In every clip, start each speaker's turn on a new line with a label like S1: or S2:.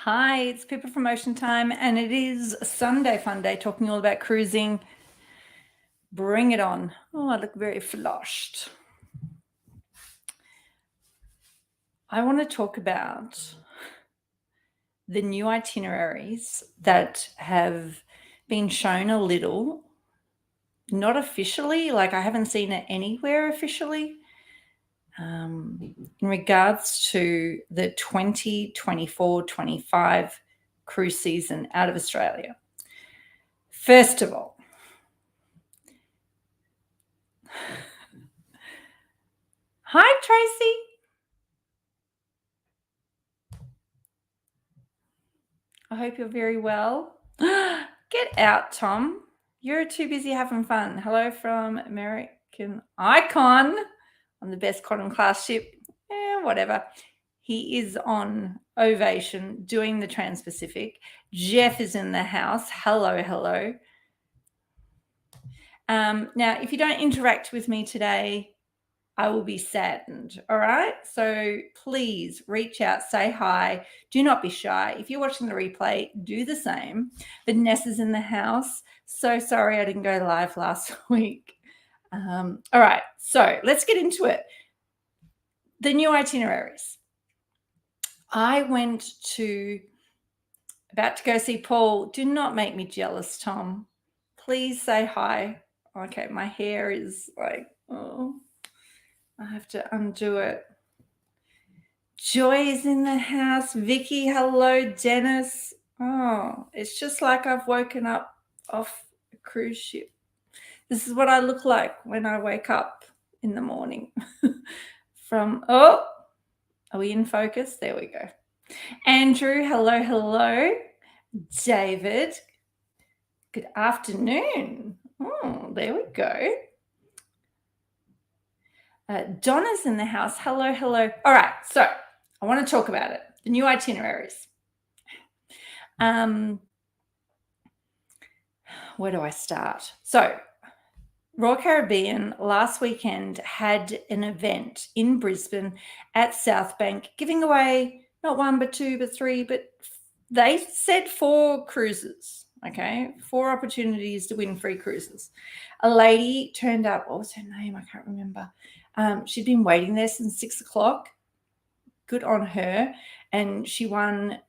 S1: Hi, it's Pippa from Ocean Time, and it is a Sunday fun day talking all about cruising. Bring it on. Oh, I look very flushed. I want to talk about the new itineraries that have been shown a little, not officially, like I haven't seen it anywhere officially, in regards to the 2024-25 cruise season out of Australia. First of all, hi, Tracy. I hope you're very well. Get out, Tom. You're too busy having fun. Hello from American Icon on the best cotton class ship. Whatever. He is on Ovation doing the Trans-Pacific. Jeff is in the house. Hello, hello. Now, if you don't interact with me today, I will be saddened. All right. So please reach out, say hi. Do not be shy. If you're watching the replay, do the same. Vanessa's in the house. So sorry I didn't go live last week. All right. So let's get into it. The new itineraries. I went about to go see Paul. Do not make me jealous, Tom. Please say hi. Okay. My hair is like, oh. I have to undo it. Joy is in the house. Vicky, hello. Dennis. Oh, it's just like I've woken up off a cruise ship. This is what I look like when I wake up in the morning. Are we in focus? There we go. Andrew, hello, hello. David, good afternoon. Oh, there we go. Donna's in the house. Hello, hello. All right, so I want to talk about it. The new itineraries. Where do I start? So, Royal Caribbean last weekend had an event in Brisbane at South Bank giving away not one, but two, but three, but they said 4 cruises. Okay, 4 opportunities to win free cruises. A lady turned up. What was her name? I can't remember. She'd been waiting there since 6 o'clock. Good on her. And she won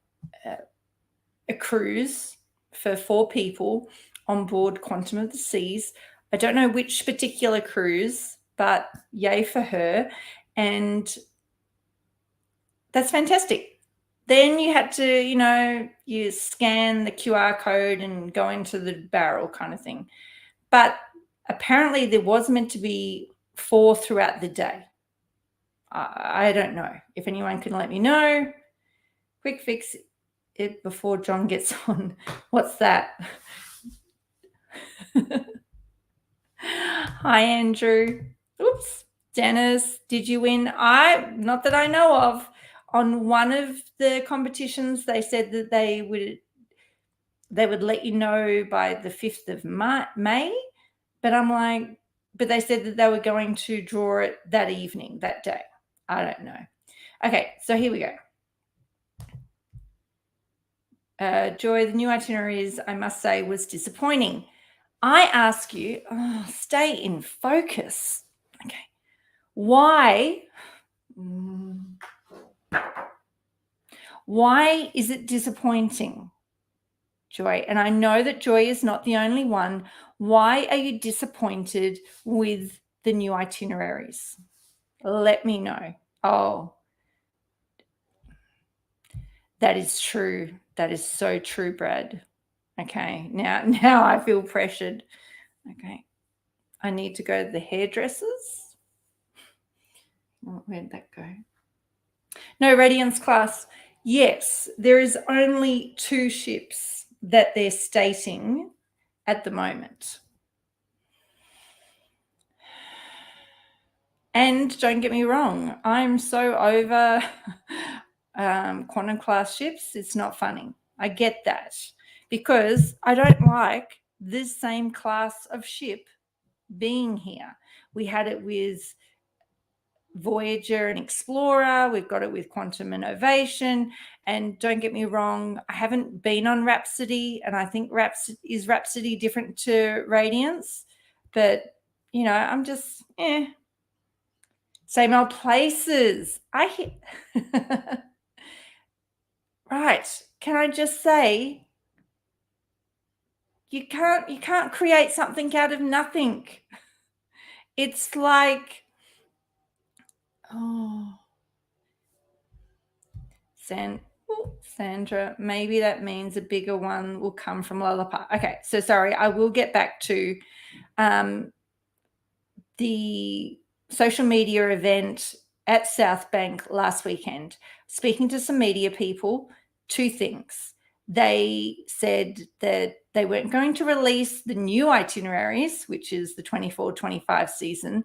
S1: a cruise for 4 people on board Quantum of the Seas. I don't know which particular cruise, but yay for her. And that's fantastic. Then you had to, you scan the QR code and go into the barrel kind of thing. But apparently there was meant to be 4 throughout the day. I don't know. If anyone can let me know, quick fix it before John gets on. What's that? Hi, Andrew. Oops. Dennis, did you win? Not that I know of. On one of the competitions, they said that they would let you know by the 5th of May. But I'm like, but they said that they were going to draw it that evening, that day. I don't know. Okay, so here we go. Joy, the new itineraries, I must say, was disappointing. I ask you, stay in focus. Okay. Why is it disappointing, Joy? And I know that Joy is not the only one. Why are you disappointed with the new itineraries? Let me know. Oh, that is true. That is so true, Brad. Okay, now I feel pressured. Okay, I need to go to the hairdressers. Where'd that go? No, Radiance class. Yes, there is only 2 ships that they're stating at the moment. And don't get me wrong, I'm so over quantum class ships. It's not funny. I get that because I don't like this same class of ship being here. We had it with Voyager and Explorer. We've got it with Quantum and Ovation. And don't get me wrong, I haven't been on Rhapsody, and I think Rhapsody different to Radiance? But, I'm just, same old places. Right. Can I just say, you can't create something out of nothing. It's like, oh, Sandra, maybe that means a bigger one will come from Lullaby. Okay, so sorry, I will get back to the social media event at South Bank last weekend. Speaking to some media people, two things. They said that they weren't going to release the new itineraries, which is the 24-25 season.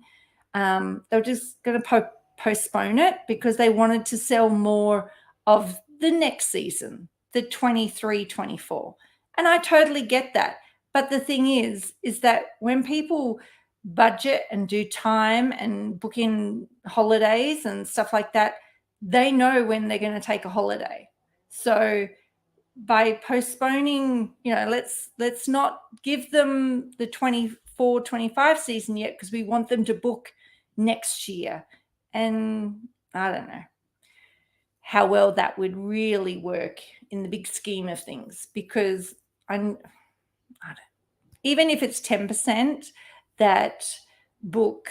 S1: They were just going to postpone it because they wanted to sell more of the next season, the 23-24. And I totally get that. But the thing is that when people budget and do time and book in holidays and stuff like that, they know when they're going to take a holiday. So by postponing, let's not give them the 24-25 season yet, because we want them to book next year. And I don't know how well that would really work in the big scheme of things, because even if it's 10% that book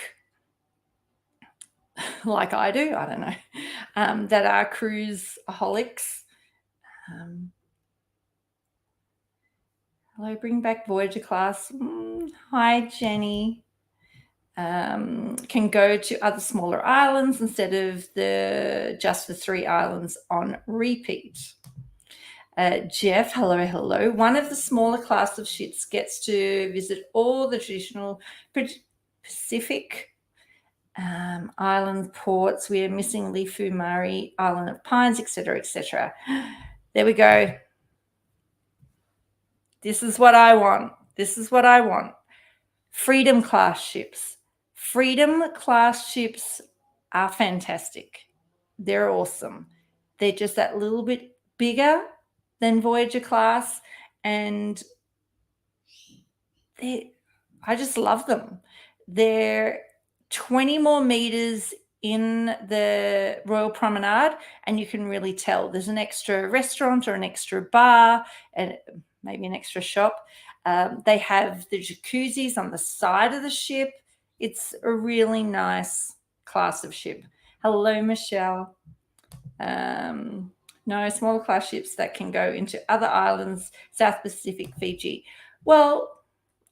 S1: like I do, I don't know, that are cruise-aholics. Hello, bring back Voyager class. Hi, Jenny. Can go to other smaller islands instead of just the 3 islands on repeat. Jeff, hello. One of the smaller class of ships gets to visit all the traditional Pacific island ports. We are missing Lifu Mari, Island of Pines, etc., etc. There we go. This is what I want. Freedom class ships. Freedom class ships are fantastic. They're awesome. They're just that little bit bigger than Voyager class, and I just love them. They're 20 more meters in the Royal Promenade, and you can really tell there's an extra restaurant or an extra bar and maybe an extra shop. They have the jacuzzis on the side of the ship. It's a really nice class of ship. Hello, Michelle. No, smaller class ships that can go into other islands, South Pacific, Fiji. Well,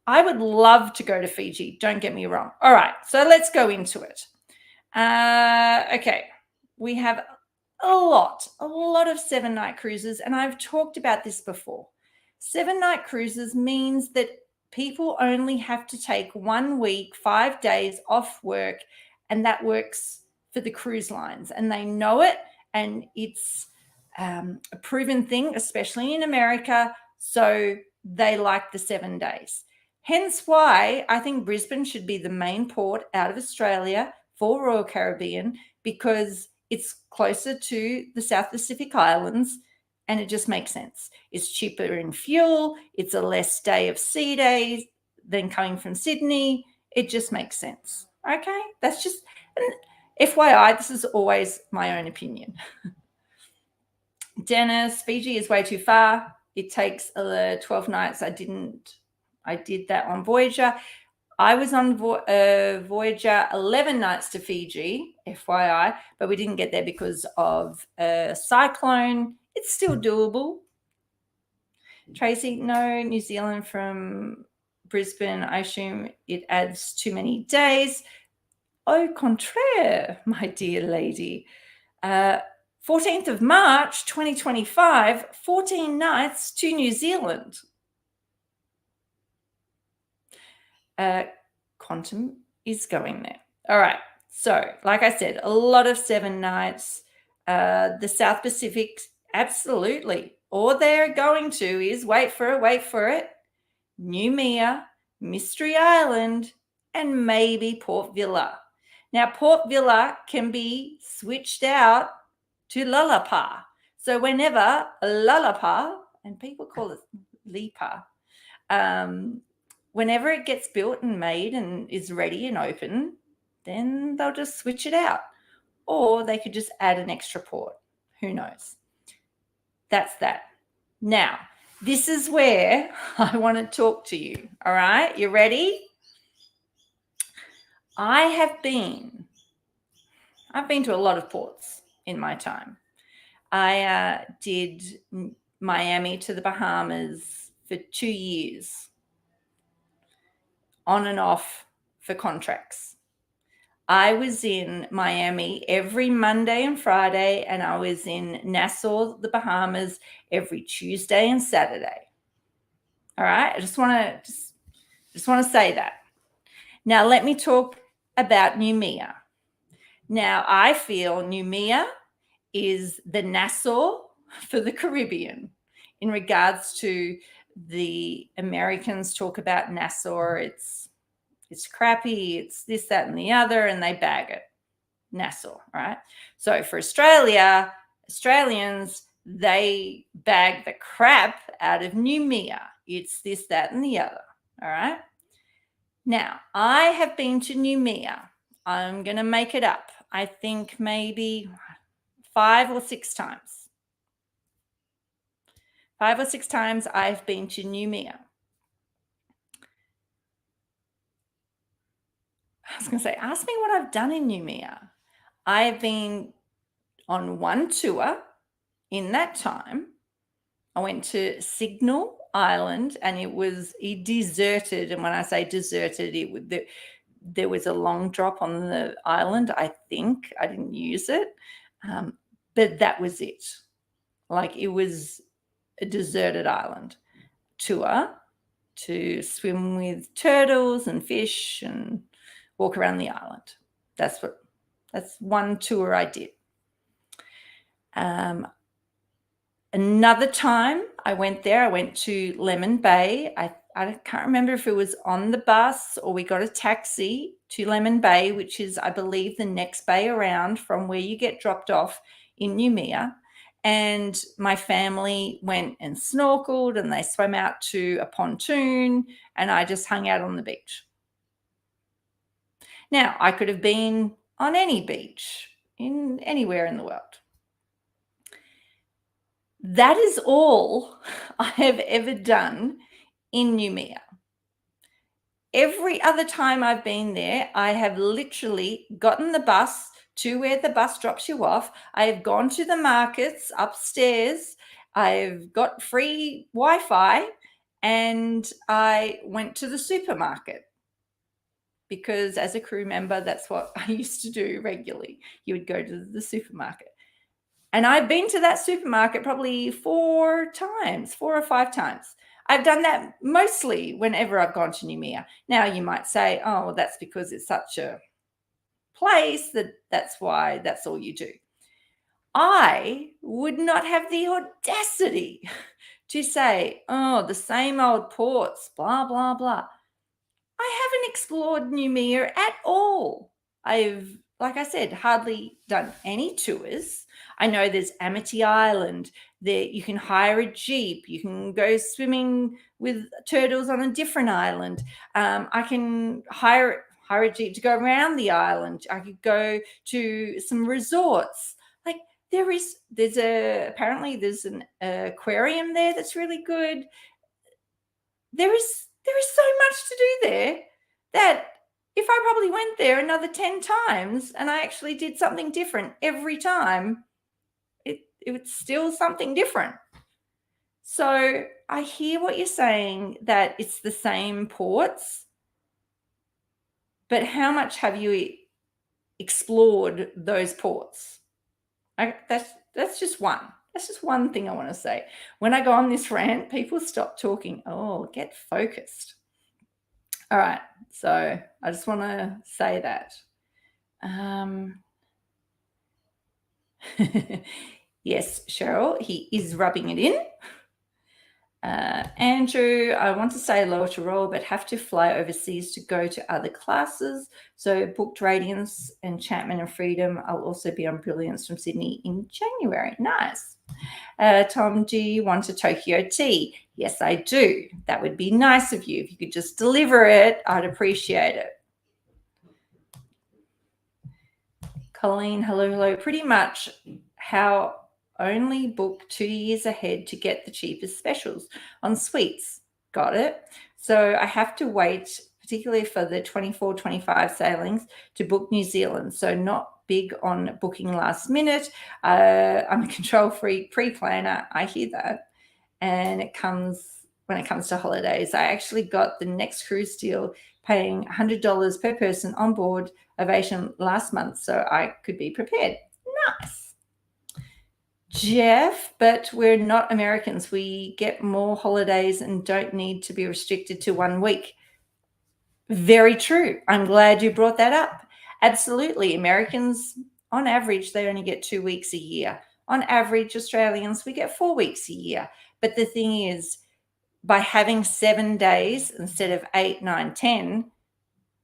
S1: I would love to go to Fiji. Don't get me wrong. All right, so let's go into it. Okay, we have a lot of 7-night cruises, and I've talked about this before. 7-night cruises means that people only have to take 1 week, 5 days off work, and that works for the cruise lines, and they know it, and it's a proven thing, especially in America, so they like the 7 days. Hence why I think Brisbane should be the main port out of Australia for Royal Caribbean, because it's closer to the South Pacific Islands, and it just makes sense. It's cheaper in fuel. It's a less day of sea days than coming from Sydney. It just makes sense. Okay, that's just FYI, this is always my own opinion. Dennis, Fiji is way too far. It takes 12 nights. I did that on Voyager. I was on Voyager 11 nights to Fiji, FYI, but we didn't get there because of a cyclone. It's still doable. Tracy, no, New Zealand from Brisbane. I assume it adds too many days. Au contraire, my dear lady. 14th of March, 2025, 14 nights to New Zealand. Quantum is going there. All right. So, like I said, a lot of 7 nights. The South Pacific, absolutely. All they're going to is, wait for it, Noumea, Mystery Island, and maybe Port Vila. Now, Port Vila can be switched out to Lalapa. So whenever Lalapa, and people call it Lipa, whenever it gets built and made and is ready and open, then they'll just switch it out. Or they could just add an extra port. Who knows? That's that. Now, this is where I want to talk to you. All right, you ready? I've been to a lot of ports in my time. I did Miami to the Bahamas for 2 years, on and off for contracts. I was in Miami every Monday and Friday, and I was in Nassau, the Bahamas, every Tuesday and Saturday. All right, I just want to say that. Now let me talk about Noumea. Now I feel Noumea is the Nassau for the Caribbean. In regards to the Americans talk about Nassau, it's crappy, it's this, that, and the other, and they bag it. Nassau, right? So for Australians, they bag the crap out of Noumea. It's this, that, and the other, all right? Now, I have been to Noumea. I'm going to make it up. I think maybe 5 or 6 times. 5 or 6 times I've been to Noumea. I was going to say, ask me what I've done in Noumea. I have been on one tour in that time. I went to Signal Island, and it was deserted. And when I say deserted, there was a long drop on the island. I think I didn't use it, but that was it. Like, it was a deserted island tour to swim with turtles and fish and walk around the island. That's one tour I did. Another time I went there, I went to Lemon Bay. I can't remember if it was on the bus or we got a taxi to Lemon Bay, which is, I believe, the next bay around from where you get dropped off in Noumea. And my family went and snorkeled, and they swam out to a pontoon, and I just hung out on the beach. Now, I could have been on any beach anywhere in the world. That is all I have ever done in Noumea. Every other time I've been there, I have literally gotten the bus to where the bus drops you off. I have gone to the markets upstairs. I've got free Wi-Fi, and I went to the supermarket, because as a crew member, that's what I used to do regularly. You would go to the supermarket. And I've been to that supermarket probably 4 or 5 times. I've done that mostly whenever I've gone to Noumea. Now, you might say, oh, well, that's because it's such a place that's why that's all you do. I would not have the audacity to say, oh, the same old ports, blah, blah, blah. I haven't explored Noumea at all. I've, like I said, hardly done any tours. I know there's Amity Island. There you can hire a jeep. You can go swimming with turtles on a different island. I can hire a jeep to go around the island. I could go to some resorts. Like, apparently there's an aquarium there that's really good. There is so much to do there that if I probably went there another 10 times and I actually did something different every time, it was still something different. So I hear what you're saying, that it's the same ports, but how much have you explored those ports? That's just one. That's just one thing I want to say. When I go on this rant, people stop talking. Oh, get focused. All right. So I just want to say that. Yes, Cheryl, he is rubbing it in. Andrew, I want to say lower to roll, but have to fly overseas to go to other classes. So booked Radiance, Enchantment and Freedom. I'll also be on Brilliance from Sydney in January. Nice. Tom, do you want a Tokyo tea? Yes, I do. That would be nice of you. If you could just deliver it, I'd appreciate it. Colleen, hello. Pretty much how only book 2 years ahead to get the cheapest specials on suites. Got it. So I have to wait, particularly for the 24-25 sailings, to book New Zealand. So not big on booking last minute. I'm a control freak pre-planner. I hear that. And when it comes to holidays, I actually got the next cruise deal paying $100 per person on board Ovation last month, so I could be prepared. Nice. Jeff, but we're not Americans. We get more holidays and don't need to be restricted to 1 week. Very true. I'm glad you brought that up. Absolutely. Americans, on average, they only get 2 weeks a year. On average, Australians, we get 4 weeks a year. But the thing is, by having 7 days instead of 8, 9, 10,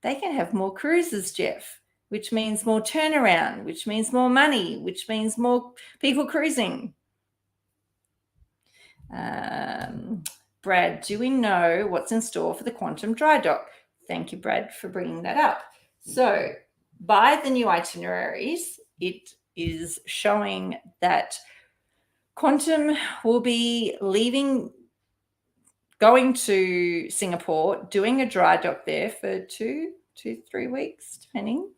S1: they can have more cruises, Jeff, which means more turnaround, which means more money, which means more people cruising. Brad, do we know what's in store for the Quantum Dry Dock? Thank you, Brad, for bringing that up. So by the new itineraries, it is showing that Quantum will be going to Singapore, doing a dry dock there for 2 to 3 weeks, depending,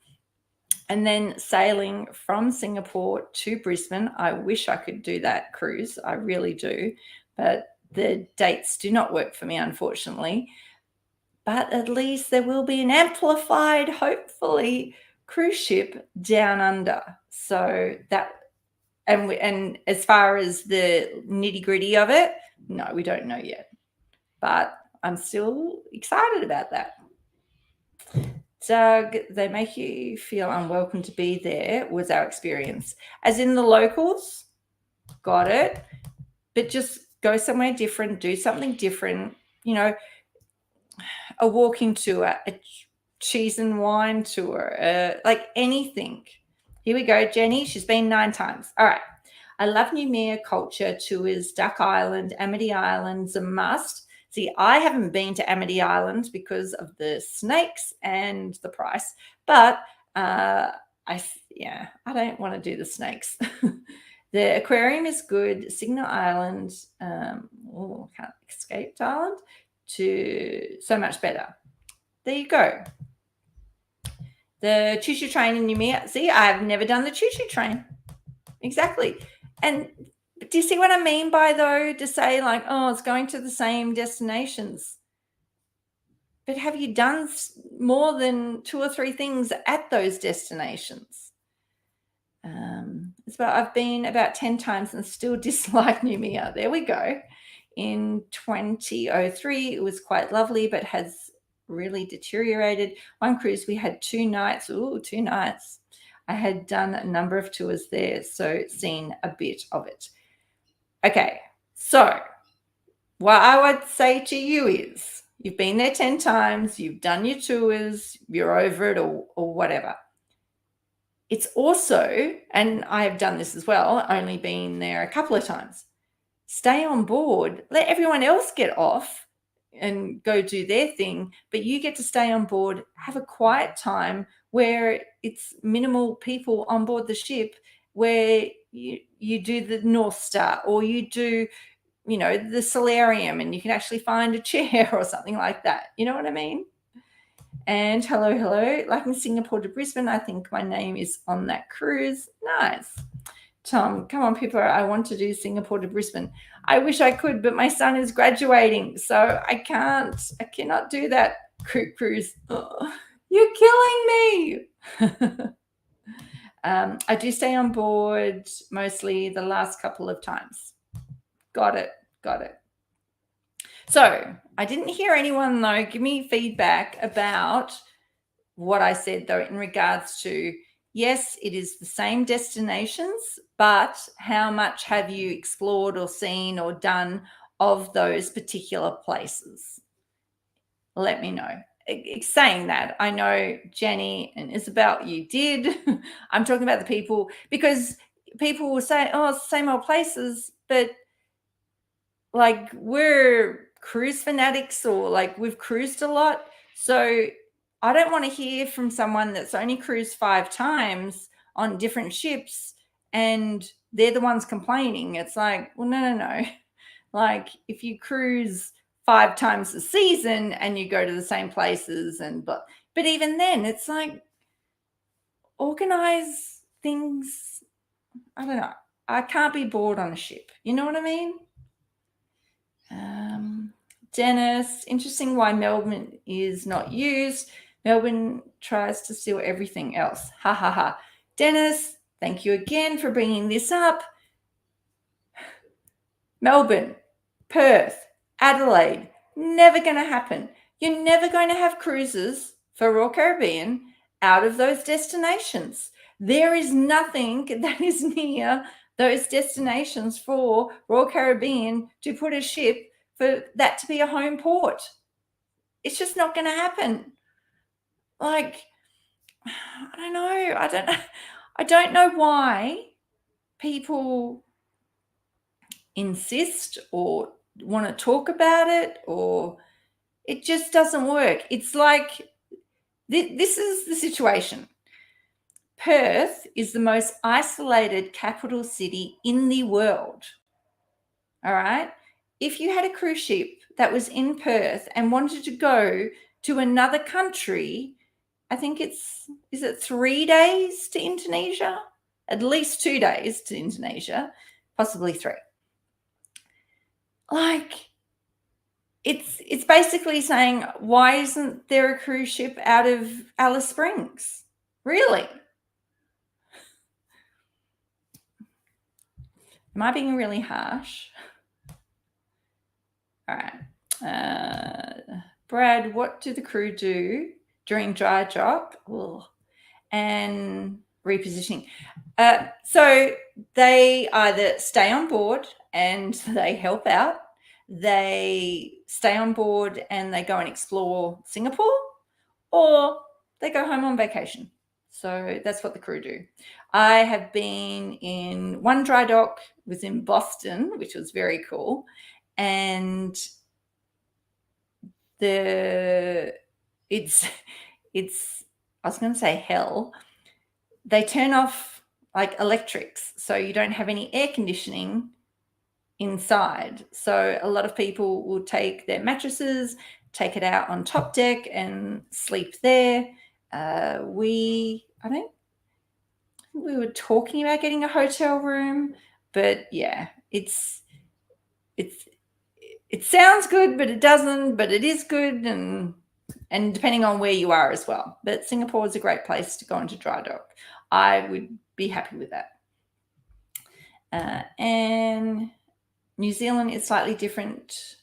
S1: and then sailing from Singapore to Brisbane. I wish I could do that cruise. I really do. But the dates do not work for me, unfortunately. But at least there will be an amplified, hopefully, cruise ship down under. So that, and as far as the nitty-gritty of it, no, we don't know yet. But I'm still excited about that. Doug, they make you feel unwelcome to be there, was our experience. As in the locals, got it. But just go somewhere different, do something different, a walking tour, a cheese and wine tour, like anything. Here we go, Jenny. She's been 9 times. All right. I love Noumea culture tours, Duck Island, Amity Island's a must. See, I haven't been to Amity Island because of the snakes and the price, but I don't want to do the snakes. The aquarium is good. Signal Island, can't escape Island, to so much better. There you go. The choo-choo train in Noumea. See, I've never done the choo-choo train. Exactly. And do you see what I mean by, though, to say like, oh, it's going to the same destinations? But have you done more than 2 or 3 things at those destinations? I've been about 10 times and still dislike Noumea. There we go. In 2003, it was quite lovely, but has really deteriorated. One cruise, we had 2 nights. Ooh, 2 nights. I had done a number of tours there, so seen a bit of it. Okay, so what I would say to you is you've been there 10 times, you've done your tours, you're over it or whatever. It's also, and I have done this as well, only been there a couple of times, stay on board, let everyone else get off and go do their thing, but you get to stay on board, have a quiet time where it's minimal people on board the ship, where you do the North Star, or you do, the solarium, and you can actually find a chair or something like that. You know what I mean? And hello, like in Singapore to Brisbane, I think my name is on that cruise. Nice. Tom, come on, Pippa, I want to do Singapore to Brisbane. I wish I could, but my son is graduating, so I cannot do that cruise. Oh, you're killing me. I do stay on board mostly the last couple of times. Got it. So I didn't hear anyone, though, give me feedback about what I said, though, in regards to, yes, it is the same destinations, but how much have you explored or seen or done of those particular places? Let me know. Saying that, I know Jenny and Isabel, you did. I'm talking about the people, because people will say, oh, it's the same old places, but like we're cruise fanatics, or like we've cruised a lot. So I don't want to hear from someone that's only cruised 5 times on different ships and they're the ones complaining. It's like, well, no. Like if you cruise 5 times a season and you go to the same places, but even then it's like, organize things. I don't know. I can't be bored on a ship. You know what I mean? Dennis, interesting why Melbourne is not used. Melbourne tries to steal everything else. Ha ha ha. Dennis, thank you again for bringing this up. Melbourne, Perth, Adelaide, never going to happen. You're never going to have cruises for Royal Caribbean out of those destinations. There is nothing that is near those destinations for Royal Caribbean to put a ship for that to be a home port. It's just not going to happen. Like, I don't know. I don't know why people insist or want to talk about it, or it just doesn't work. It's like, this is the situation. Perth is the most isolated capital city in the world. All right. If you had a cruise ship that was in Perth and wanted to go to another country, I think is it 3 days to Indonesia? At least 2 days to Indonesia, possibly 3. Like, it's basically saying, why isn't there a cruise ship out of Alice Springs? Really? Am I being really harsh? All right. Brad, what do the crew do during dry dock and repositioning? So they either stay on board and they help out, they stay on board and they go and explore Singapore, or they go home on vacation. So that's what the crew do. I have been in one dry dock, was in Boston, which was very cool. And it's I was going to say hell. They turn off like electrics, so you don't have any air conditioning inside. So a lot of people will take their mattresses, take it out on top deck and sleep there. We were talking about getting a hotel room, but yeah, it sounds good, but it doesn't, but it is good, and depending on where you are as well. But Singapore is a great place to go into dry dock. I would be happy with that. And New Zealand is slightly different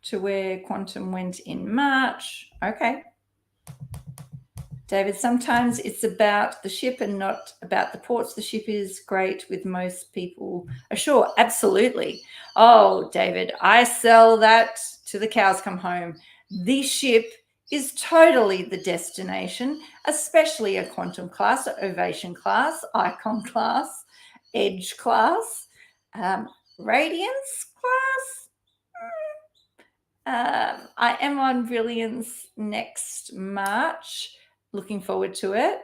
S1: to where Quantum went in March. Okay. David, sometimes it's about the ship and not about the ports. The ship is great with most people. Sure, absolutely. Oh, David, I sell that to the cows come home. The ship is totally the destination, especially a Quantum class, Ovation class, Icon class, Edge class, Radiance class. I am on Brilliance next March. Looking forward to it,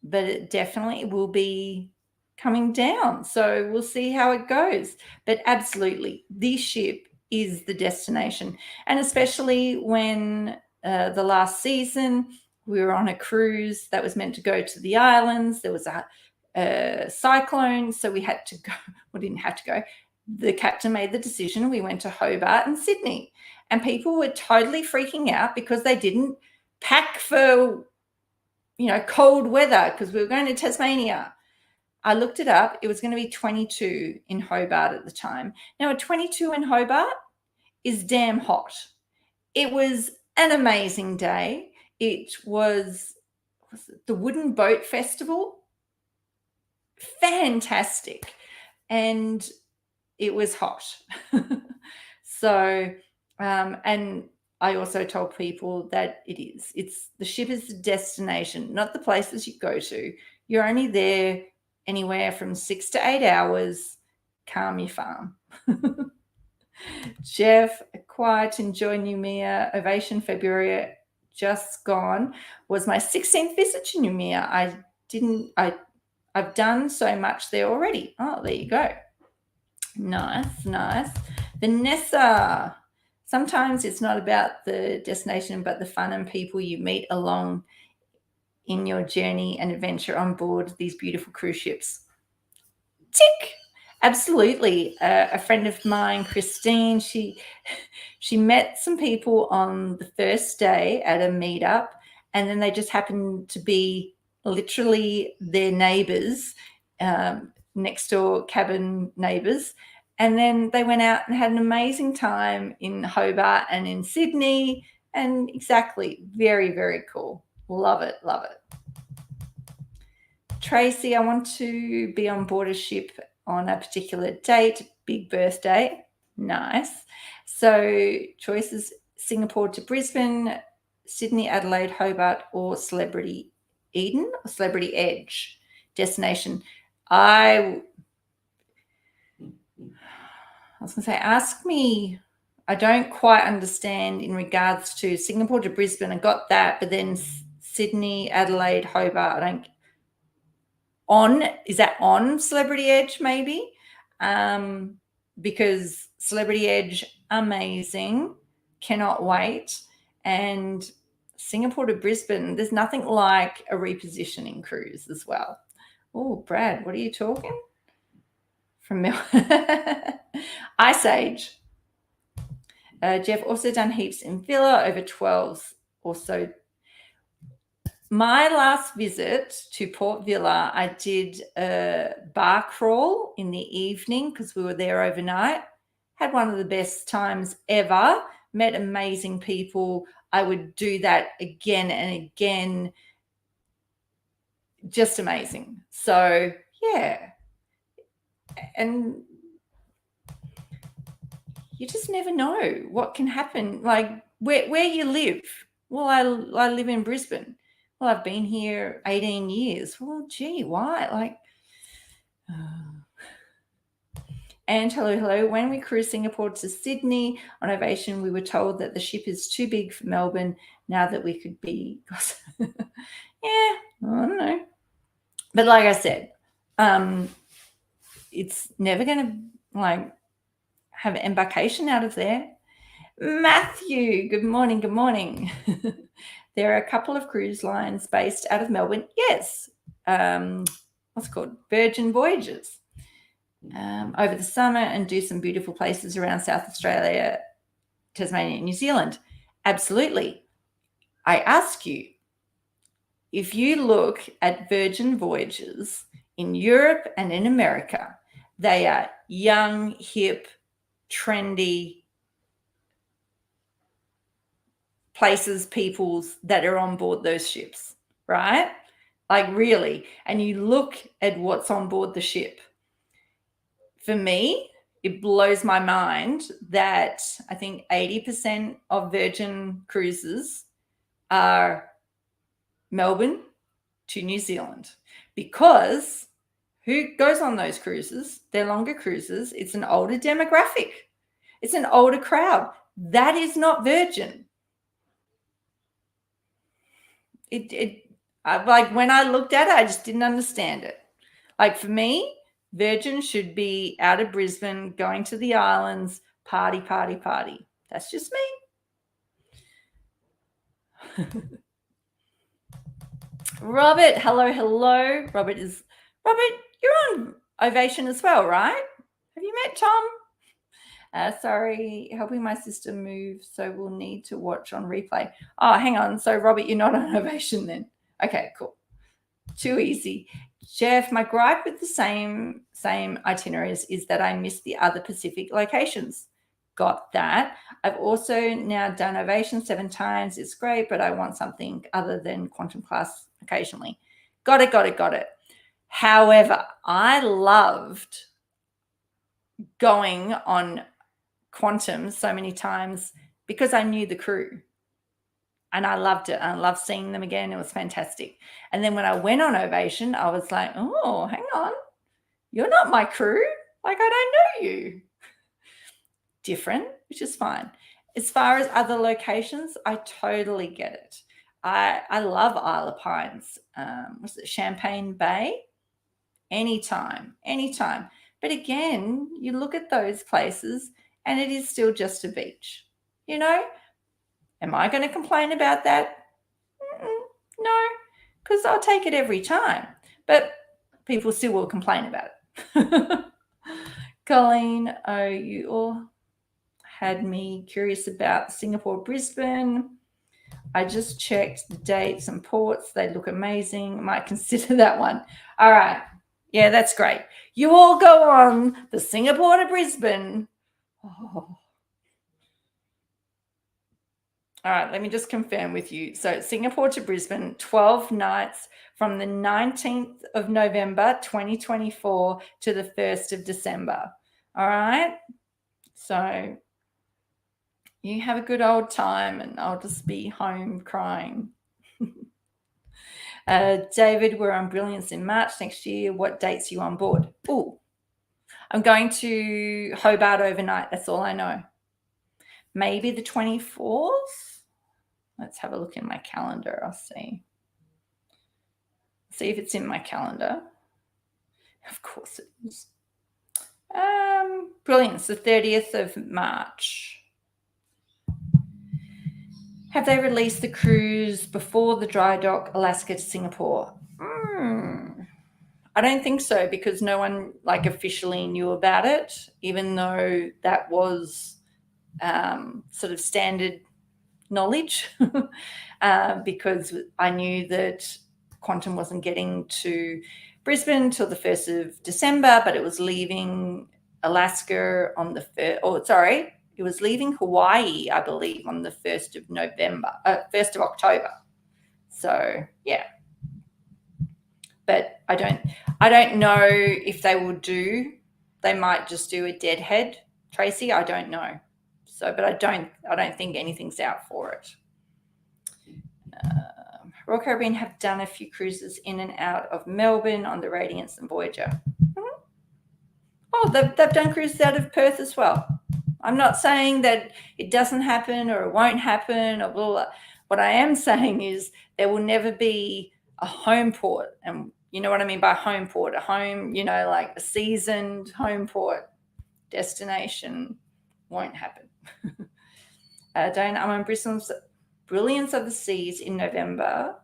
S1: but it definitely will be coming down. So we'll see how it goes. But absolutely, this ship is the destination. And especially when the last season, we were on a cruise that was meant to go to the islands. There was a cyclone, so we had to go. We didn't have to go. The captain made the decision. We went to Hobart and Sydney. And people were totally freaking out because they didn't pack for cold weather, because we were going to Tasmania. I looked it up. It was going to be 22 in Hobart at the time. Now, a 22 in Hobart is damn hot. It was an amazing day. It was the Wooden Boat Festival. Fantastic. And it was hot. So, and I also told people that it's the ship is the destination, not the places you go to. You're only there anywhere from 6 to 8 hours. Calm your farm. Jeff, quiet, enjoy Noumea. Ovation February just gone was my 16th visit to Noumea. I've done so much there already. Oh, there you go. Nice, nice. Vanessa, sometimes it's not about the destination, but the fun and people you meet along in your journey and adventure on board these beautiful cruise ships. Tick. Absolutely. A friend of mine, Christine, she met some people on the first day at a meetup, and then they just happened to be literally their neighbors, next door cabin neighbors. And then they went out and had an amazing time in Hobart and in Sydney. And exactly, very, very cool. Love it, love it. Tracy, I want to be on board a ship on a particular date, big birthday. Nice. So choices: Singapore to Brisbane, Sydney, Adelaide, Hobart, or Celebrity Eden or Celebrity Edge destination. I was going to say, ask me. I don't quite understand in regards to Singapore to Brisbane. I got that, but then Sydney, Adelaide, Hobart, I don't. Is that on Celebrity Edge maybe? Because Celebrity Edge, amazing, cannot wait. And Singapore to Brisbane, there's nothing like a repositioning cruise as well. Oh, Brad, what are you talking? From Ice Age. Jeff, also done heaps in Villa, over 12 or so. My last visit to Port Villa, I did a bar crawl in the evening because we were there overnight. Had one of the best times ever, met amazing people. I would do that again and again. Just amazing. So, yeah. And you just never know what can happen. Like where you live. Well, I live in Brisbane. Well, I've been here 18 years. Well, gee, why? Like, and hello. When we cruised Singapore to Sydney on Ovation, we were told that the ship is too big for Melbourne now that we could be. Yeah, I don't know. But like I said, it's never going to like have embarkation out of there. Matthew, good morning. Good morning. There are a couple of cruise lines based out of Melbourne. Yes. What's it called? Virgin Voyages. Over the summer and do some beautiful places around South Australia, Tasmania, and New Zealand. Absolutely. I ask you, if you look at Virgin Voyages in Europe and in America, they are young, hip, trendy places, peoples that are on board those ships, right? Like really. And you look at what's on board the ship. For me, it blows my mind that I think 80% of Virgin cruises are Melbourne to New Zealand, because who goes on those cruises? They're longer cruises. It's an older demographic. It's an older crowd. That is not Virgin. Like when I looked at it, I just didn't understand it. Like for me, Virgin should be out of Brisbane, going to the islands, party, party, party. That's just me. Robert, hello. Robert, you're on Ovation as well, right? Have you met Tom? Sorry, helping my sister move, so we'll need to watch on replay. Oh, hang on. So, Robert, you're not on Ovation then? Okay, cool. Too easy. Jeff, my gripe with the same itineraries is that I miss the other Pacific locations. Got that. I've also now done Ovation 7 times. It's great, but I want something other than Quantum Class occasionally. Got it. However, I loved going on Quantum so many times because I knew the crew and I loved it. I loved seeing them again. It was fantastic. And then when I went on Ovation, I was like, oh, hang on. You're not my crew. Like, I don't know you. Different, which is fine. As far as other locations, I totally get it. I love Isle of Pines. Was it Champagne Bay? Anytime, anytime. But again, you look at those places and it is still just a beach. You know, am I going to complain about that? No, because I'll take it every time. But people still will complain about it. Colleen, oh, you all had me curious about Singapore, Brisbane. I just checked the dates and ports. They look amazing. Might consider that one. All right. Yeah, that's great. You all go on the Singapore to Brisbane. Oh. All right, let me just confirm with you. So Singapore to Brisbane, 12 nights from the 19th of November, 2024 to the 1st of December. All right. So you have a good old time and I'll just be home crying. David, we're on Brilliance in March next year. What dates are you on board? Oh, I'm going to Hobart overnight. That's all I know. Maybe the 24th. Let's have a look in my calendar. I'll see. See if it's in my calendar. Of course it is. Brilliance, the 30th of March. Have they released the cruise before the dry dock, Alaska to Singapore? I don't think so because no one like officially knew about it, even though that was sort of standard knowledge because I knew that Quantum wasn't getting to Brisbane till the 1st of December, but it was leaving Alaska on the it was leaving Hawaii, I believe, on the 1st of October. So yeah. But I don't know if they will do. They might just do a deadhead, Tracy. I don't know. So, but I don't think anything's out for it. Royal Caribbean have done a few cruises in and out of Melbourne on the Radiance and Voyager. Mm-hmm. Oh, they've done cruises out of Perth as well. I'm not saying that it doesn't happen or it won't happen or blah, blah. What I am saying is there will never be a home port. And you know what I mean by home port? A home, like a seasoned home port destination won't happen. I'm on Bristol's Brilliance of the Seas in November.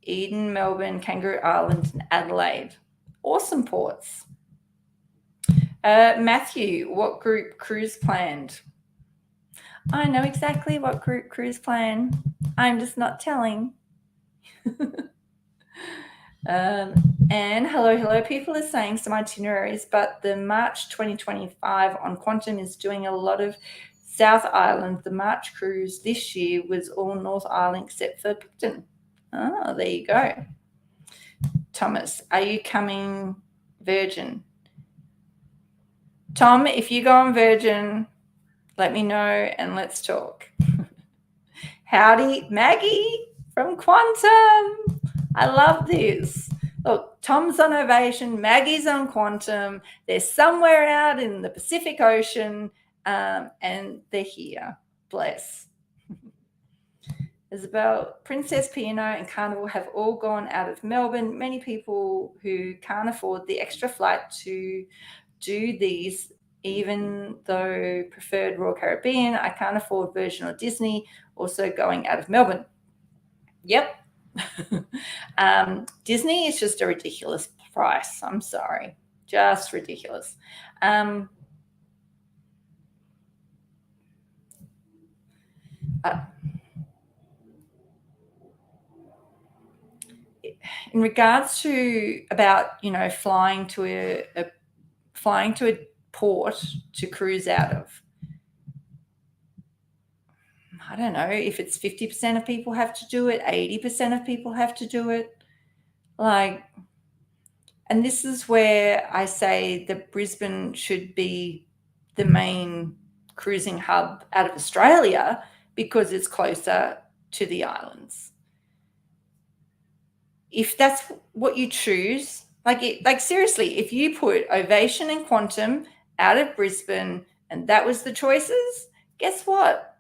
S1: Eden, Melbourne, Kangaroo Island, and Adelaide. Awesome ports. Matthew, what group cruise planned? I know exactly what group cruise planned. I'm just not telling. And hello. People are saying some itineraries, but the March 2025 on Quantum is doing a lot of South Island. The March cruise this year was all North Island except for Picton. Oh, there you go. Thomas, are you coming Virgin? Tom, if you go on Virgin, let me know and let's talk. Howdy, Maggie from Quantum. I love this. Look, Tom's on Ovation, Maggie's on Quantum. They're somewhere out in the Pacific Ocean, and they're here. Bless. Isabel, Princess P&O and Carnival have all gone out of Melbourne. Many people who can't afford the extra flight to do these, even though preferred Royal Caribbean, I can't afford Virgin or Disney, also going out of Melbourne. Yep. Disney is just a ridiculous price. I'm sorry. Just ridiculous. In regards to about flying to a port to cruise out of, I don't know if it's 50% of people have to do it, 80% of people have to do it. And this is where I say that Brisbane should be the main cruising hub out of Australia because it's closer to the islands. If that's what you choose, like seriously, if you put Ovation and Quantum out of Brisbane and that was the choices, guess what?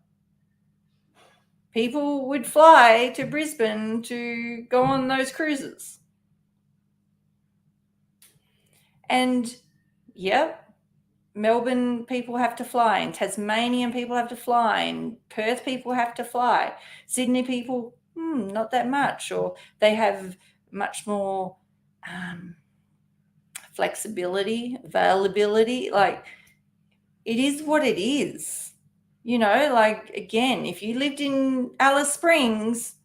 S1: People would fly to Brisbane to go on those cruises. And yep, Melbourne people have to fly, and Tasmanian people have to fly, and Perth people have to fly. Sydney people, not that much, or they have much more flexibility, availability. Like, it is what it is. You know, like, again, if you lived in Alice Springs,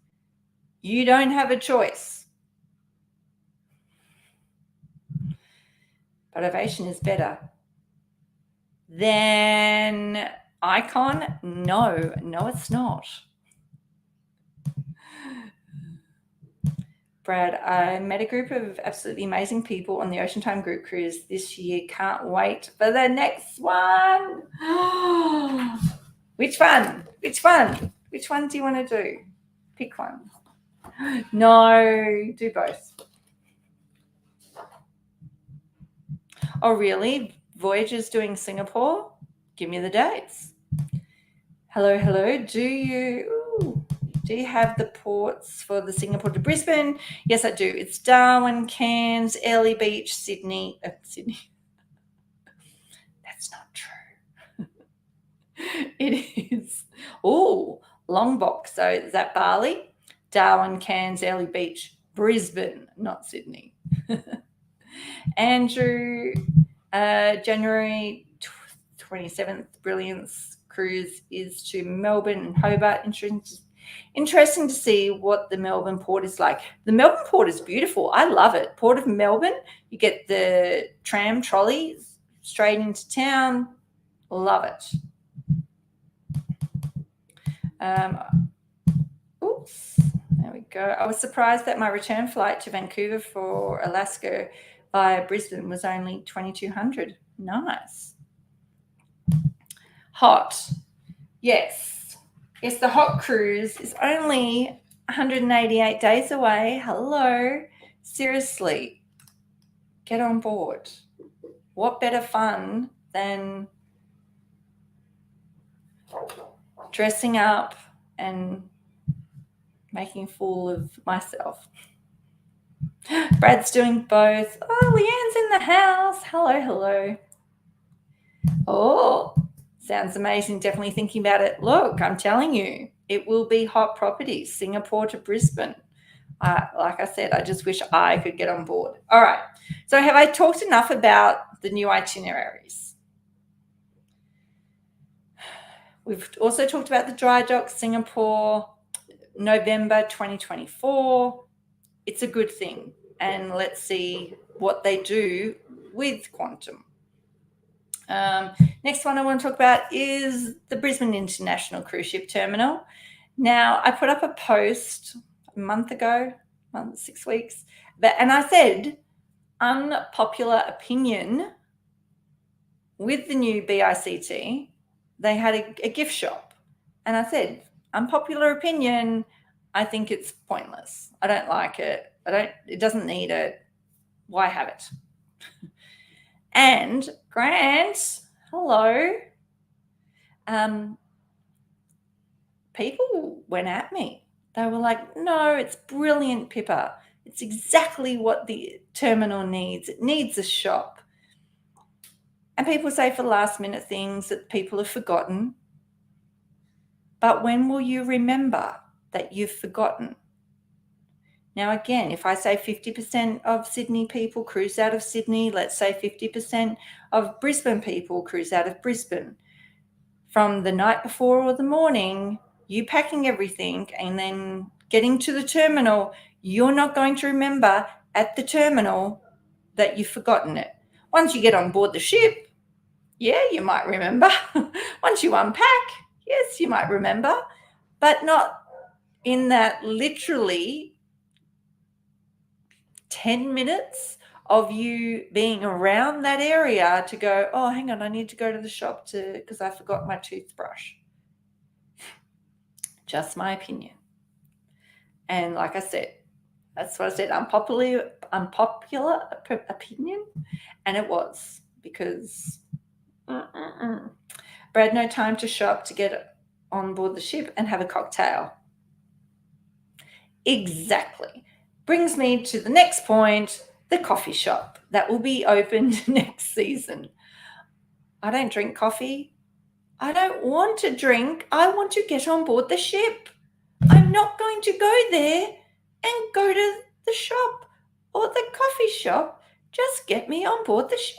S1: you don't have a choice. But Ovation is better. Then Icon, no, it's not. Brad, I met a group of absolutely amazing people on the Ocean Time group cruise this year. Can't wait for the next one. Which one? Which one? Which one do you want to do? Pick one. No, do both. Oh, really? Voyager's doing Singapore? Give me the dates. Hello. Do you have the ports for the Singapore to Brisbane? Yes, I do. It's Darwin, Cairns, Airlie Beach, Sydney. Sydney. That's not true. It is. Oh, Lombok. So is that Bali? Darwin, Cairns, Airlie Beach, Brisbane, not Sydney. Andrew, January 27th, Brilliance cruise is to Melbourne and Hobart. Interesting to see what the Melbourne port is like. The Melbourne port is beautiful. I love it. Port of Melbourne, you get the tram trolleys straight into town. Love it. Oops, there we go. I was surprised that my return flight to Vancouver for Alaska via Brisbane was only 2,200. Nice. Hot. Yes, the hot cruise is only 188 days away. Hello. Seriously, get on board. What better fun than dressing up and making a fool of myself? Brad's doing both. Oh, Leanne's in the house. Hello. Oh, sounds amazing. Definitely thinking about it. Look, I'm telling you, it will be hot properties, Singapore to Brisbane. Like I said, I just wish I could get on board. All right. So have I talked enough about the new itineraries? We've also talked about the dry dock, Singapore, November 2024. It's a good thing. And let's see what they do with Quantum. Next one I want to talk about is the Brisbane International Cruise Ship Terminal. Now, I put up a post a month ago, 6 weeks, and I said, unpopular opinion, with the new BICT, they had a gift shop. And I said, unpopular opinion, I think it's pointless. I don't like it. It doesn't need it. Why have it? And Grant, hello. People went at me. They were like, no, it's brilliant, Pippa. It's exactly what the terminal needs. It needs a shop. And people say for last minute things that people have forgotten. But when will you remember that you've forgotten? Now, again, if I say 50% of Sydney people cruise out of Sydney, let's say 50% of Brisbane people cruise out of Brisbane. From the night before or the morning, you packing everything and then getting to the terminal, you're not going to remember at the terminal that you've forgotten it. Once you get on board the ship, yeah, you might remember. Once you unpack, yes, you might remember, but not in that literally 10 minutes of you being around that area to go, oh, hang on, I need to go to the shop because I forgot my toothbrush. Just my opinion. And like I said, that's what I said, unpopular opinion. And it was because Brad, no time to shop to get on board the ship and have a cocktail. Exactly. Brings me to the next point, the coffee shop that will be opened next season. I don't drink coffee. I don't want to drink. I want to get on board the ship. I'm not going to go there and go to the shop or the coffee shop. Just get me on board the ship.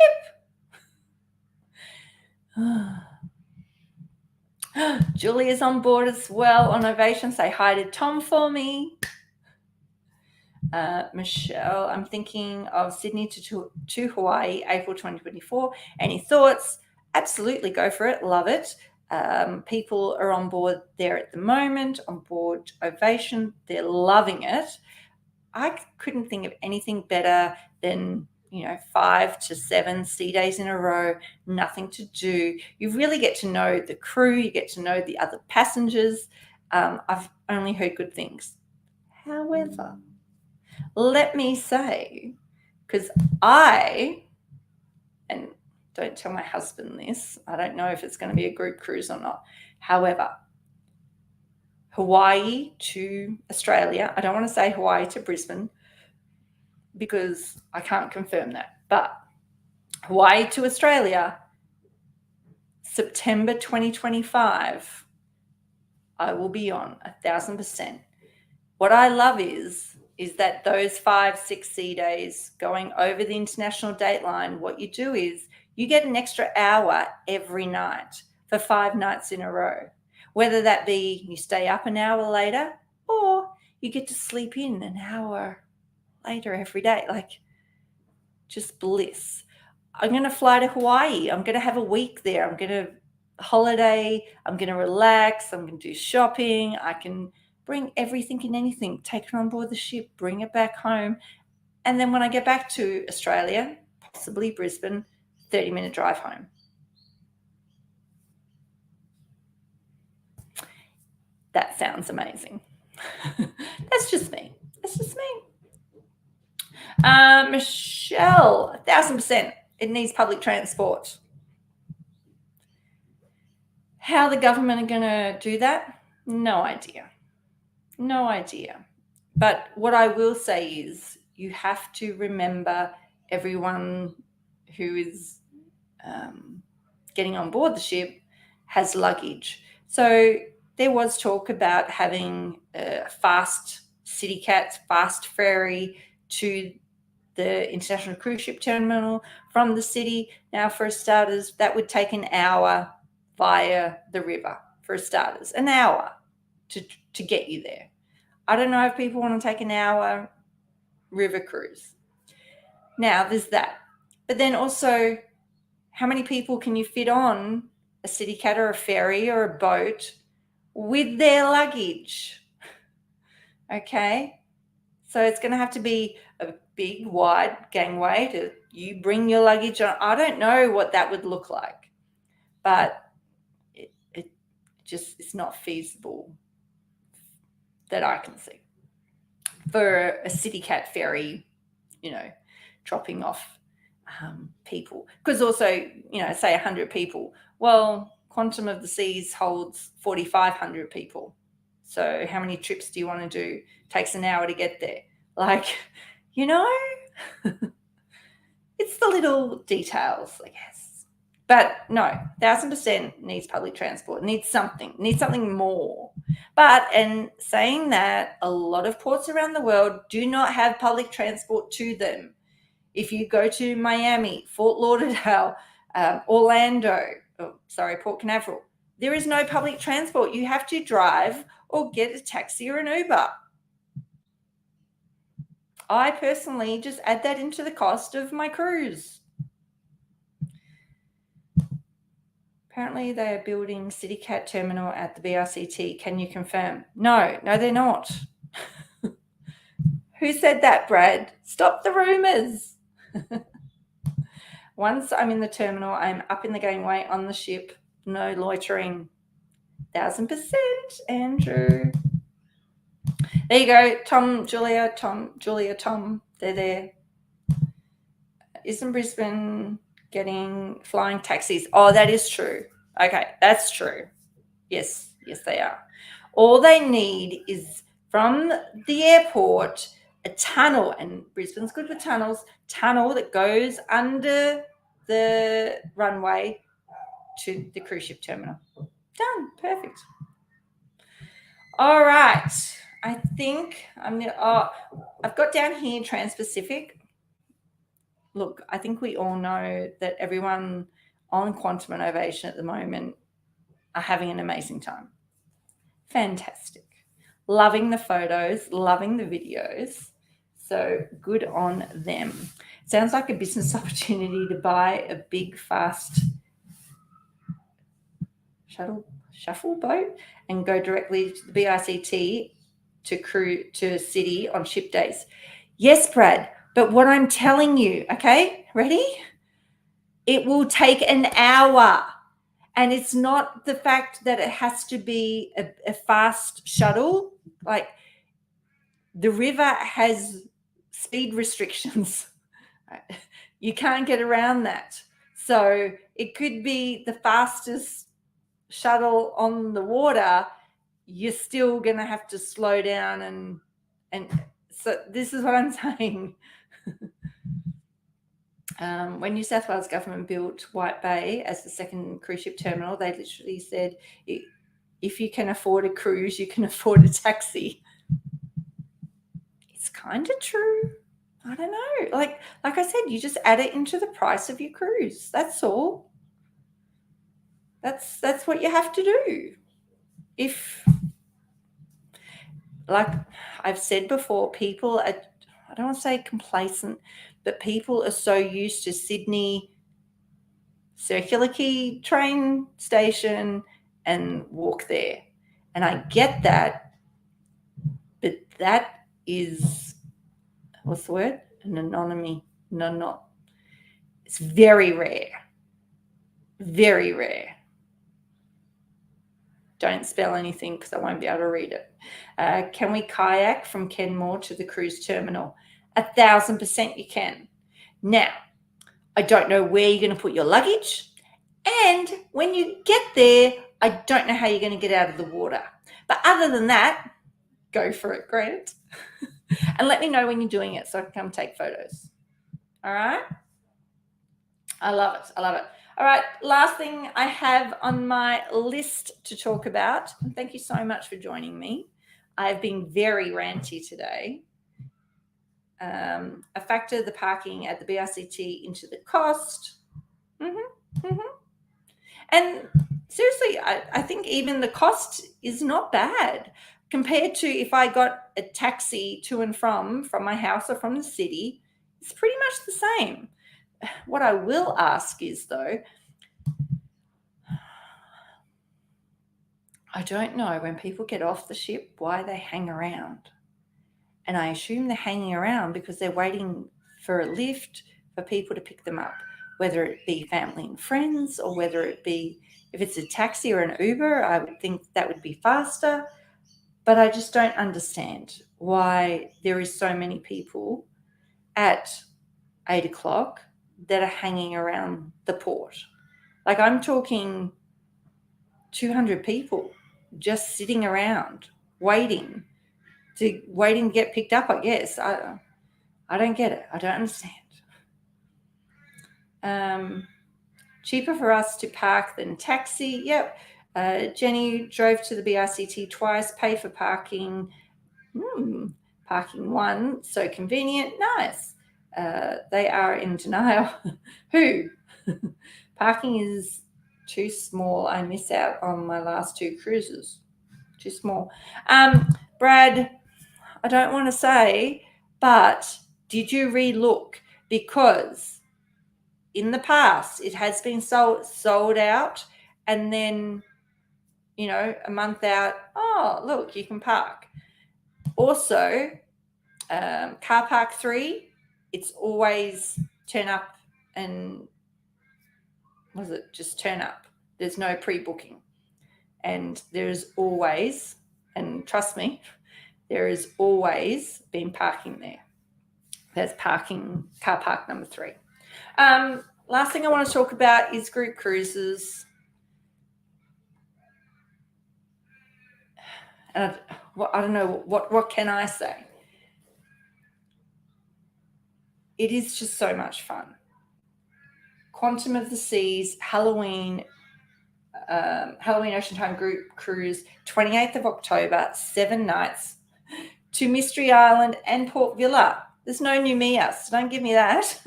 S1: Julia's on board as well on Ovation. Say hi to Tom for me. Michelle, I'm thinking of Sydney to Hawaii, April 2024. Any thoughts? Absolutely, go for it. Love it. People are on board there at the moment, on board Ovation. They're loving it. I couldn't think of anything better than 5 to 7 sea days in a row, nothing to do. You really get to know the crew. You get to know the other passengers. I've only heard good things. However, let me say, because and don't tell my husband this, I don't know if it's going to be a group cruise or not. However, Hawaii to Australia, I don't want to say Hawaii to Brisbane because I can't confirm that, but Hawaii to Australia, September 2025, I will be on 1,000%. What I love is that those 5-6 sea days going over the international date line, what you do is you get an extra hour every night for 5 nights in a row, whether that be you stay up an hour later or you get to sleep in an hour later every day. Like, just bliss. I'm going to fly to Hawaii. I'm going to have a week there. I'm going to holiday. I'm going to relax. I'm going to do shopping. I can bring everything and anything, take it on board the ship, bring it back home. And then when I get back to Australia, possibly Brisbane, 30-minute drive home. That sounds amazing. That's just me. Michelle, 1,000%. It needs public transport. How the government are going to do that? No idea. But what I will say is you have to remember everyone who is getting on board the ship has luggage. So there was talk about having a fast ferry to the International Cruise Ship Terminal from the city. Now, for starters, that would take an hour via the river, for starters, an hour to get you there. I don't know if people want to take an hour river cruise. Now, there's that. But then also, how many people can you fit on a city cat or a ferry or a boat with their luggage? Okay. So it's going to have to be a big, wide gangway to you bring your luggage on. I don't know what that would look like, but it's not feasible that I can see for a city cat ferry, dropping off people. Because also, say 100 people. Well, Quantum of the Seas holds 4,500 people. So how many trips do you want to do? Takes an hour to get there. Like, it's the little details, I guess. But no, 1,000% needs public transport, needs something more. But, and saying that, a lot of ports around the world do not have public transport to them. If you go to Miami, Fort Lauderdale, Orlando, Port Canaveral, there is no public transport. You have to drive or get a taxi or an Uber. I personally just add that into the cost of my cruise. Apparently they are building City Cat Terminal at the BRCT. Can you confirm? No, they're not. Who said that, Brad? Stop the rumors. Once I'm in the terminal, I'm up in the gangway on the ship. No loitering. 1000%, Andrew. There you go. Tom, Julia, Tom. They're there. Isn't Brisbane getting flying taxis? Oh, that is true. Okay, that's true. Yes, they are. All they need is from the airport a tunnel, and Brisbane's good with tunnel that goes under the runway to the cruise ship terminal. Done. Perfect. All right. I think I've got down here Trans-Pacific. Look, I think we all know that everyone on Quantum Innovation at the moment are having an amazing time. Fantastic. Loving the photos, loving the videos. So good on them. Sounds like a business opportunity to buy a big, fast shuffle boat and go directly to the BICT to city on ship days. Yes, Brad, but what I'm telling you, okay, ready? It will take an hour. And it's not the fact that it has to be a fast shuttle. Like, the river has speed restrictions. You can't get around that. So it could be the fastest shuttle on the water. You're still going to have to slow down. And so this is what I'm saying. When New South Wales government built White Bay as the second cruise ship terminal, they literally said, if you can afford a cruise, you can afford a taxi. It's kind of true. I don't know. Like I said, you just add it into the price of your cruise. That's all. That's what you have to do. If, like I've said before, people are, I don't want to say complacent, but people are so used to Sydney Circular Quay train station and walk there. And I get that, but that is, what's the word? An anomaly. No, not. It's very rare. Very rare. Don't spell anything because I won't be able to read it. Can we kayak from Kenmore to the cruise terminal? 1000% you can. Now, I don't know where you're going to put your luggage. And when you get there, I don't know how you're going to get out of the water. But other than that, go for it, Grant. And let me know when you're doing it so I can come take photos. All right? I love it. All right, last thing I have on my list to talk about, and thank you so much for joining me. I've been very ranty today. I factor the parking at the BRCT into the cost. And seriously, I think even the cost is not bad compared to if I got a taxi to and from my house or from the city. It's pretty much the same. What I will ask is, though, I don't know when people get off the ship why they hang around. And I assume they're hanging around because they're waiting for a lift for people to pick them up, whether it be family and friends or whether it be, if it's a taxi or an Uber, I would think that would be faster. But I just don't understand why there is so many people at 8 o'clock that are hanging around the port. Like, I'm talking 200 people just sitting around waiting to get picked up, I guess. I don't get it. I don't understand. Cheaper for us to park than taxi. Yep. Jenny drove to the BRCT twice, paid for parking. Parking one, so convenient. Nice. They are in denial. Who? Parking is too small. I miss out on my last 2 cruises. Too small. Brad, I don't want to say, but did you re-look? Because in the past it has been sold out, and then, a month out, oh, look, you can park. Also, car park 3, it's always turn up and just turn up. There's no pre-booking. And there's always, and trust me, there has always been parking there. There's car park number 3. Last thing I want to talk about is group cruises. And I don't know, what can I say? It is just so much fun. Quantum of the Seas, Halloween Ocean Time group cruise, 28th of October, 7 nights to Mystery Island and Port Vila. There's no Noumea, so don't give me that.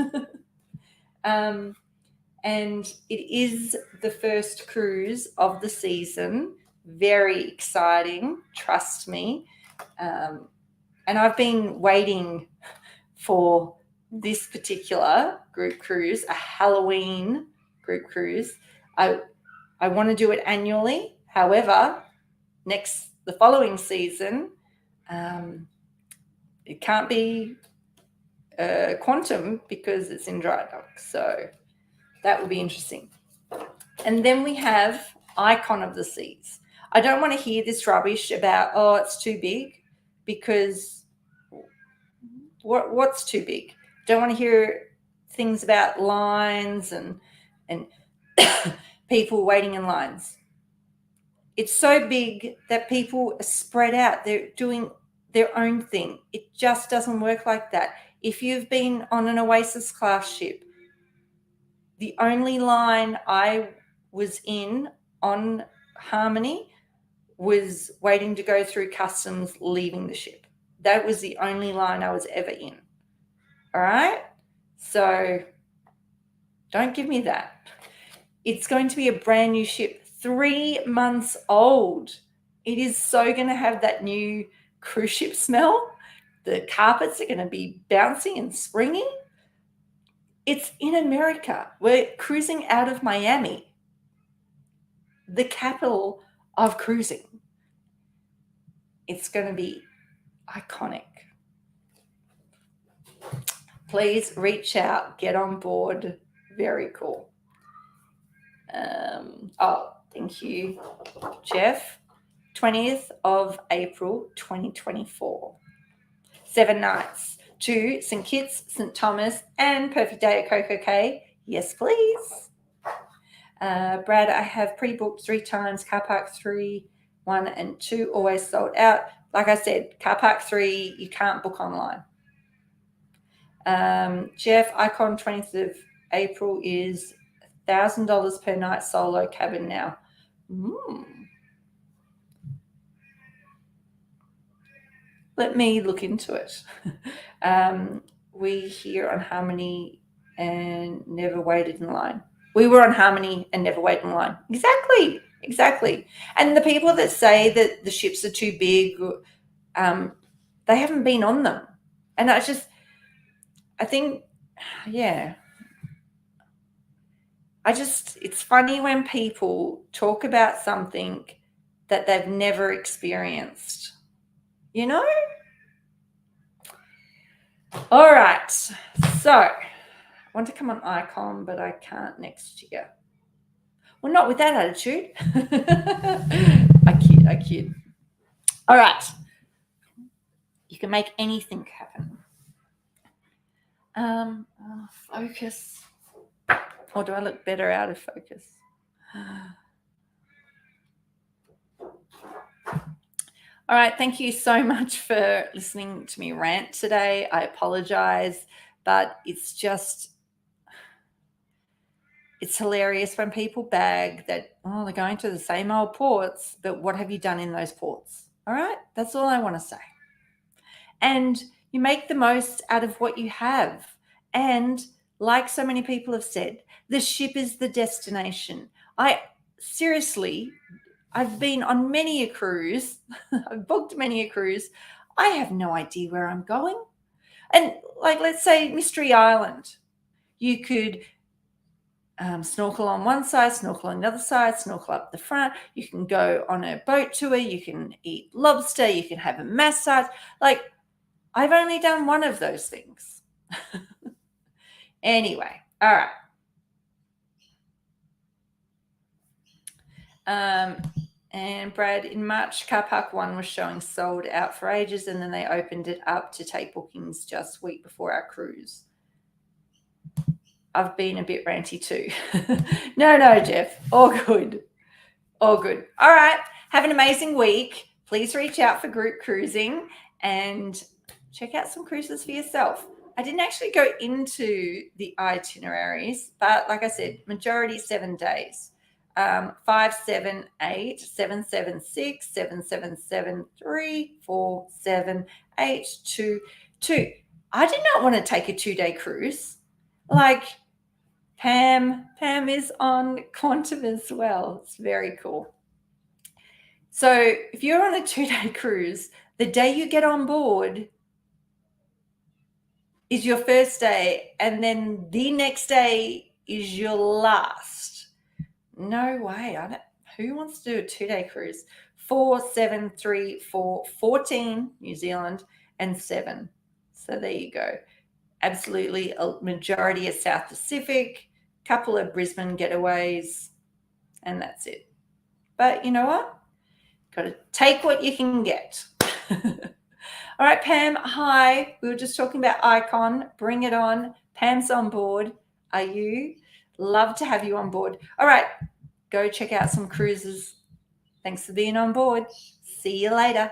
S1: And it is the first cruise of the season. Very exciting, trust me. And I've been waiting for this particular group cruise, a Halloween group cruise. I want to do it annually. However, the following season, it can't be Quantum because it's in dry dock. So that will be interesting. And then we have Icon of the Seas. I don't want to hear this rubbish about, oh, it's too big, because what's too big? Don't want to hear things about lines and people waiting in lines. It's so big that people are spread out. They're doing their own thing. It just doesn't work like that. If you've been on an Oasis class ship, the only line I was in on Harmony was waiting to go through customs leaving the ship. That was the only line I was ever in. All right? So don't give me that. It's going to be a brand new ship, 3 months old. It is so going to have that new cruise ship smell. The carpets are going to be bouncing and springing. It's in America. We're cruising out of Miami, the capital of cruising. It's going to be iconic. Please reach out, get on board. Very cool. Thank you, Jeff. 20th of April, 2024. 7 nights to St. Kitts, St. Thomas, and Perfect Day at Coco Cay. Yes, please. Brad, I have pre-booked 3 times. Car Park 3, 1 and 2 always sold out. Like I said, Car Park 3, you can't book online. Jeff, Icon 20th of April is $1,000 per night solo cabin now. Let me look into it. We here on Harmony and never waited in line. We were on Harmony and never waited in line. Exactly. And the people that say that the ships are too big, they haven't been on them. And it's funny when people talk about something that they've never experienced, you know? All right. So I want to come on Icon, but I can't next year. Well, not with that attitude. I kid. All right. You can make anything happen. Focus. Or do I look better out of focus? All right. Thank you so much for listening to me rant today. I apologize, but it's hilarious when people bag that, oh, they're going to the same old ports, but what have you done in those ports? All right. That's all I want to say. And you make the most out of what you have. And like so many people have said, the ship is the destination. I've been on many a cruise. I've booked many a cruise. I have no idea where I'm going. And let's say Mystery Island. You could snorkel on one side, snorkel on the other side, snorkel up the front. You can go on a boat tour. You can eat lobster. You can have a massage. I've only done one of those things. Anyway, all right. And Brad, in March, car park one was showing sold out for ages, and then they opened it up to take bookings just a week before our cruise. I've been a bit ranty too. No, Jeff, all good. All good. All right. Have an amazing week. Please reach out for group cruising and check out some cruises for yourself. I didn't actually go into the itineraries, but like I said, majority 7 days. 5, 7, 8, 7, 7, 6, 7, 7, 7, 3, 4, 7, 8, 2, 2. I did not want to take a 2-day cruise. Like Pam is on Quantum as well. It's very cool. So if you're on a 2-day cruise, the day you get on board is your first day, and then the next day is your last. No way. Who wants to do a 2-day cruise? 4, 7, 3, 4, 14 New Zealand and 7. So there you go. Absolutely a majority of South Pacific, couple of Brisbane getaways, and that's it. But you know what? Got to take what you can get. All right, Pam, hi. We were just talking about Icon. Bring it on. Pam's on board. Are you? Love to have you on board. All right, go check out some cruises. Thanks for being on board. See you later.